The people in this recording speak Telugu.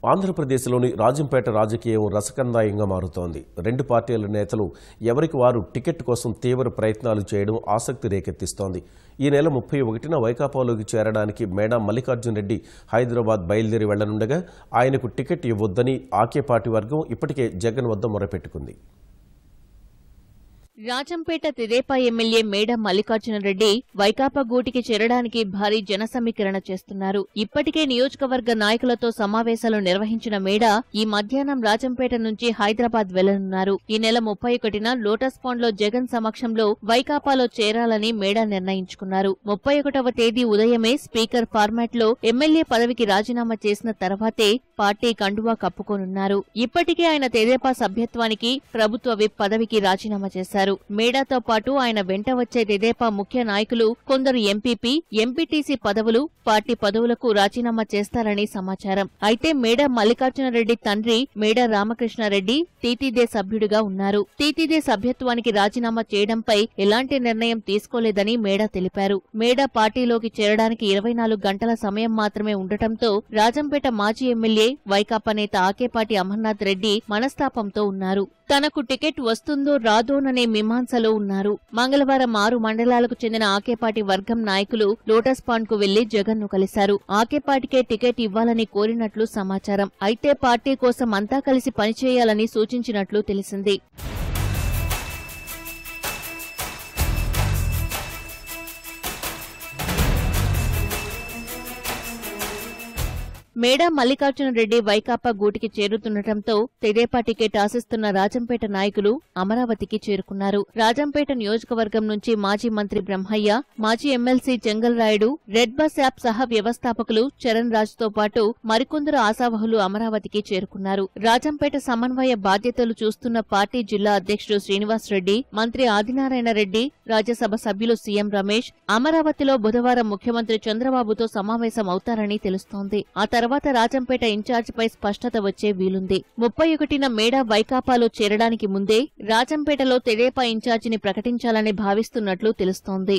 ఆంధ్రప్రదేశ్లోని రాజంపేట రాజకీయం రసకందాయంగా మారుతోంది. రెండు పార్టీల నేతలు ఎవరికి వారు టికెట్ కోసం తీవ్ర ప్రయత్నాలు చేయడం ఆసక్తి రేకెత్తిస్తోంది. ఈ నెల 31న వైకాపాలోకి చేరడానికి మేడా మల్లికార్జున రెడ్డి హైదరాబాద్ బయలుదేరి వెళ్లనుండగా ఆయనకు టికెట్ ఇవ్వొద్దని ఆకే పార్టీ వర్గం ఇప్పటికే జగన్ వద్ద మొరపెట్టుకుంది. రాజంపేట తెదేపా ఎమ్మెల్యే మేడా మల్లికార్జున రెడ్డి వైకాపా గూటికి చేరడానికి భారీ జన సమీకరణ చేస్తున్నారు. ఇప్పటికే నియోజకవర్గ నాయకులతో సమావేశాలు నిర్వహించిన మేడా ఈ మధ్యాహ్నం రాజంపేట నుంచి హైదరాబాద్ వెళ్లనున్నారు. ఈ నెల 31న లోటస్ పాండ్ లో జగన్ సమక్షంలో వైకాపాలో చేరాలని మేడా నిర్ణయించుకున్నారు. 31వ తేదీ ఉదయమే స్పీకర్ ఫార్మాట్ లో ఎమ్మెల్యే పదవికి రాజీనామా చేసిన తర్వాతే పార్టీ కండువా కప్పుకోనున్నారు. ఇప్పటికే ఆయన తెదేపా సభ్యత్వానికి, ప్రభుత్వ విప్ పదవికి రాజీనామా చేశారు. మేడాతో పాటు ఆయన వెంట వచ్చే తెదేపా ముఖ్య నాయకులు కొందరు ఎంపీపీ, ఎంపీటీసీ పదవులు, పార్టీ పదవులకు రాజీనామా చేస్తారని సమాచారం. అయితే మేడా మల్లికార్జున రెడ్డి తండ్రి మేడా రామకృష్ణారెడ్డి టీటీదే సభ్యుడిగా ఉన్నారు. టీటీదే సభ్యత్వానికి రాజీనామా చేయడంపై ఎలాంటి నిర్ణయం తీసుకోలేదని మేడా తెలిపారు. మేడా పార్టీలోకి చేరడానికి 24 గంటల సమయం మాత్రమే ఉండటంతో రాజంపేట మాజీ ఎమ్మెల్యే వైకాపా నేత ఆకేపాటి అమర్నాథ్ రెడ్డి మనస్తాపంతో ఉన్నారు. తనకు టికెట్ వస్తుందో రాదోననే మీమాంసలో ఉన్నారు. మంగళవారం 6 మండలాలకు చెందిన ఆకేపాటి వర్గం నాయకులు లోటస్ పాండ్ కు వెళ్లి జగన్ ను కలిశారు. ఆకేపాటికే టికెట్ ఇవ్వాలని కోరినట్లు సమాచారం. అయితే పార్టీ కోసం అంతా కలిసి పనిచేయాలని సూచించినట్లు తెలిసింది. మేడా మల్లికార్జున రెడ్డి వైకాపా గూటికి చేరుతుండటంతో తెదేపా టికెట్ ఆశిస్తున్న రాజంపేట నాయకులు అమరావతికి చేరుకున్నారు. రాజంపేట నియోజకవర్గం నుంచి మాజీ మంత్రి బ్రహ్మయ్య, మాజీ MLC Chengal Rayudu, red bus app సహ వ్యవస్థాపకులు చరణ్ రాజ్ తో పాటు మరికొందరు ఆశావహులు అమరావతికి చేరుకున్నారు. రాజంపేట సమన్వయ బాధ్యతలు చూస్తున్న పార్టీ జిల్లా అధ్యక్షుడు శ్రీనివాస్ రెడ్డి, మంత్రి ఆదినారాయణ రెడ్డి, రాజ్యసభ సభ్యులు సీఎం రమేష్ అమరావతిలో బుధవారం ముఖ్యమంత్రి చంద్రబాబుతో సమావేశమవుతారని తెలుస్తోంది. ఆ తర్వాత రాజంపేట ఇన్ఛార్జిపై స్పష్టత వచ్చే వీలుంది. 31న మేడా వైకాపాలో చేరడానికి ముందే రాజంపేటలో తెదేపా ఇన్ఛార్జిని ప్రకటించాలని భావిస్తున్నట్లు తెలుస్తోంది.